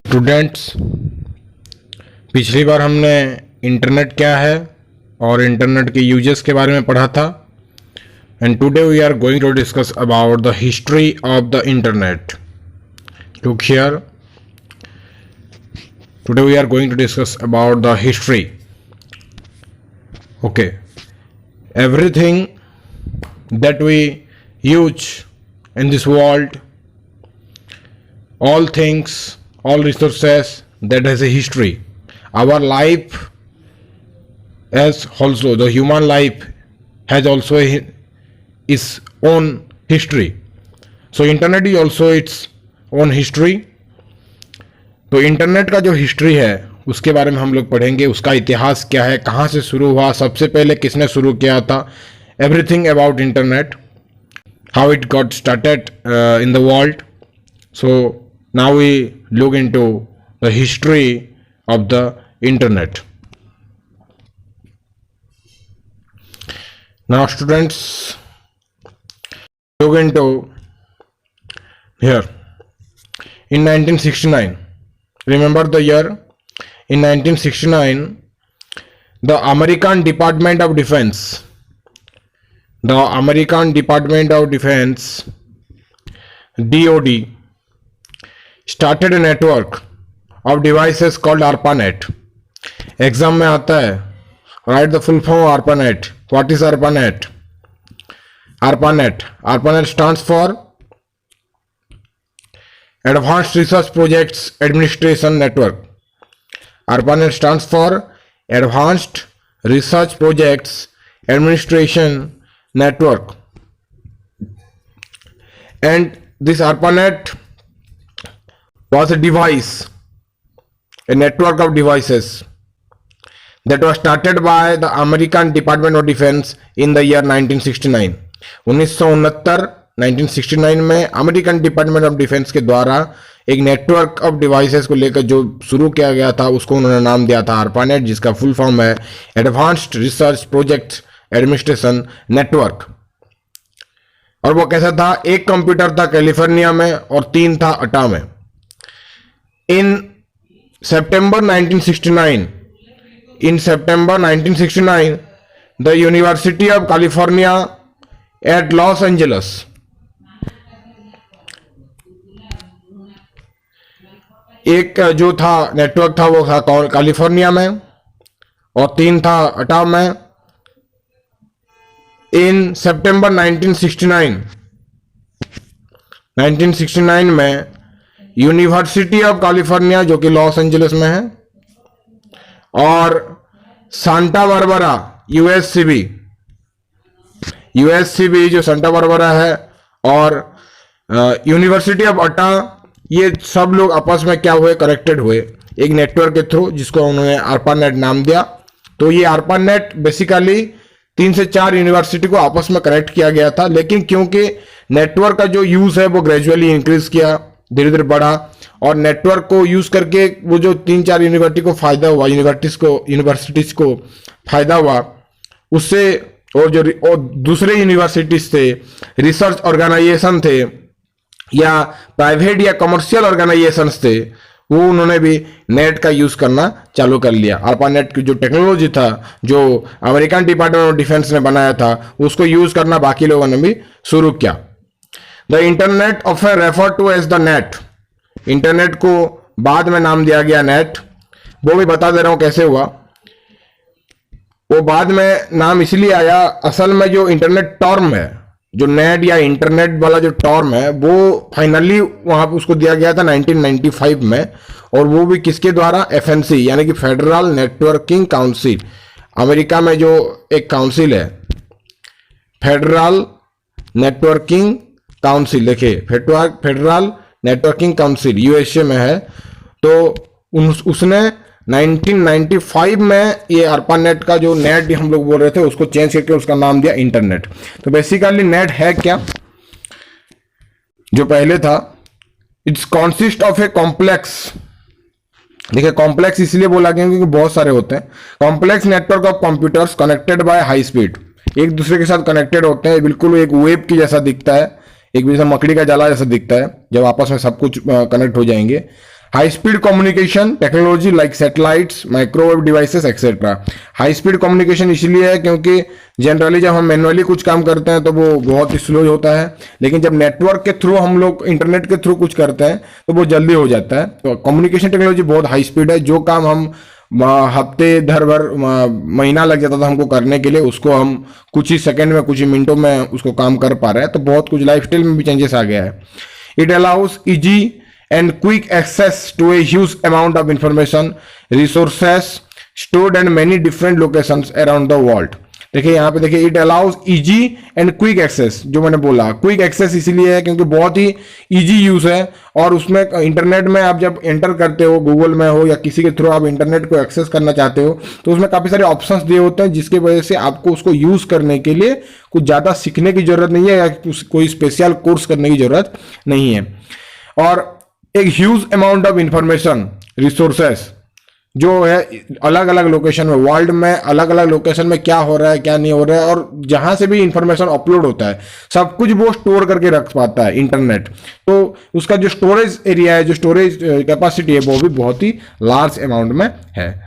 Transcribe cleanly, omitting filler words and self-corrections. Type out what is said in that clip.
Students, पिछली बार हमने internet क्या है और इंटरनेट के यूजेस के बारे में पढ़ा था। And today we are going to discuss about the history of the internet. Look here, today we are going to discuss about the history. Okay, everything that we use in this world, all things, all resources that has a history. Our life as also the human life has also its own history. So internet is also its own history. तो internet का जो history है उसके बारे में हम लोग पढ़ेंगे। उसका इतिहास क्या है, कहाँ से शुरू हुआ, सबसे पहले किसने शुरू किया था, everything about internet, how it got started in the world. So now we look into the history of the internet. Now students, look into here. In 1969, remember the year? In 1969, the American Department of Defense, DOD, started a network of devices called ARPANET. Exam में आता है, write the full form of ARPANET. What is ARPANET? ARPANET stands for Advanced Research Projects Administration Network. ARPANET stands for Advanced Research Projects Administration Network. And this ARPANET was a device, a network of devices that was started by the American Department of Defense in the year 1969. 1969 में American department of defence के द्वारा एक network of devices को लेकर जो शुरू किया गया था उसको उन्होंने नाम दिया था ARPANET, जिसका फुल फॉर्म है advanced research project administration network. और वो कैसा था, एक कंप्यूटर था कैलिफोर्निया में और 3 था अटा में। In September 1969 the university of California at Los Angeles एक जो था नेटवर्क था वो था कैलिफोर्निया में और 3 था अटा में। इन सितंबर 1969 में यूनिवर्सिटी ऑफ कैलिफोर्निया जो कि लॉस एंजल्स में है और सांता बारबरा यूएससीबी जो सांता बारबरा है और यूनिवर्सिटी ऑफ अटा, ये सब लोग आपस में क्या हुए, कनेक्टेड हुए एक नेटवर्क के थ्रू जिसको उन्होंने ARPANET नाम दिया। तो ये ARPANET बेसिकली 3 से 4 यूनिवर्सिटी को आपस में कनेक्ट किया गया था, लेकिन क्योंकि नेटवर्क का जो यूज है वो ग्रेजुअली इंक्रीज किया, धीरे धीरे बढ़ा और नेटवर्क को यूज करके वो जो 3-4 यूनिवर्सिटी को फायदा हुआ, यूनिवर्सिटीज को फायदा हुआ उससे, और जो और दूसरे यूनिवर्सिटीज थे, रिसर्च ऑर्गेनाइजेशन थे या प्राइवेट या कमर्शियल ऑर्गेनाइजेशंस थे, वो उन्होंने भी नेट का यूज करना चालू कर लिया। ARPANET की जो टेक्नोलॉजी था जो अमेरिकन डिपार्टमेंट ऑफ डिफेंस ने बनाया था उसको यूज करना बाकी लोगों ने भी शुरू किया। The internet often refer to as the net, internet को बाद में नाम दिया गया नेट। वो भी बता दे रहा हूं कैसे हुआ। वो बाद में नाम इसलिए आया, असल में जो इंटरनेट टर्म है, जो नेट या इंटरनेट वाला जो टर्म है वो फाइनली वहां पर उसको दिया गया था 1995 में, और वो भी किसके द्वारा, FNC यानी कि फेडरल नेटवर्किंग काउंसिल। अमेरिका में जो एक काउंसिल है फेडरल नेटवर्किंग काउंसिल, देखिए फेडरल नेटवर्किंग काउंसिल यूएसए में है। तो उसने 1995 में ये ARPANET का जो नेट हम लोग बोल रहे थे उसको चेंज करके उसका नाम दिया इंटरनेट। तो बेसिकली नेट है क्या, जो पहले था, it's consist of a complex, देखिए कॉम्प्लेक्स इसलिए बोला गया क्योंकि बहुत सारे होते हैं, complex network of computers connected by high speed, एक दूसरे के साथ कनेक्टेड होते हैं, बिल्कुल एक वेब की जैसा दिखता है, एक भी मकड़ी का जाला जैसा दिखता है जब आपस में सब कुछ कनेक्ट हो जाएंगे। High speed communication technology like satellites, microwave devices etcetera. High speed communication इसलिए है क्योंकि जनरली जब हम मैनुअली कुछ काम करते हैं तो वो बहुत ही स्लो होता है, लेकिन जब नेटवर्क के थ्रू हम लोग इंटरनेट के थ्रू कुछ करते हैं तो वो जल्दी हो जाता है। तो कम्युनिकेशन टेक्नोलॉजी बहुत हाई स्पीड है। जो काम हम हफ्ते भर महीना लग जाता था हमको करने के लिए, उसको हम कुछ ही सेकंड में, कुछ ही मिनटों में उसको काम कर पा रहे हैं। तो बहुत कुछ लाइफस्टाइल में भी चेंजेस आ गया है। It allows easy and quick access to a huge amount of information, resources stored in many different locations around the world। देखिए यहाँ पे देखिए, it allows easy and quick access. जो मैंने बोला क्विक एक्सेस इसीलिए है क्योंकि बहुत ही इजी यूज है, और उसमें इंटरनेट में आप जब एंटर करते हो, गूगल में हो या किसी के थ्रू आप इंटरनेट को एक्सेस करना चाहते हो, तो उसमें काफी सारे ऑप्शंस दिए होते हैं, जिसकी वजह से आपको उसको यूज करने के लिए कुछ ज्यादा सीखने की जरूरत नहीं है या कोई स्पेशल कोर्स करने की जरूरत नहीं है। और एक huge amount of information resources जो है अलग अलग लोकेशन में, वर्ल्ड में अलग अलग लोकेशन में क्या हो रहा है क्या नहीं हो रहा है, और जहां से भी इंफॉर्मेशन अपलोड होता है सब कुछ वो स्टोर करके रख पाता है इंटरनेट। तो उसका जो स्टोरेज एरिया है, जो स्टोरेज कैपेसिटी है, वो भी बहुत ही लार्ज अमाउंट में है।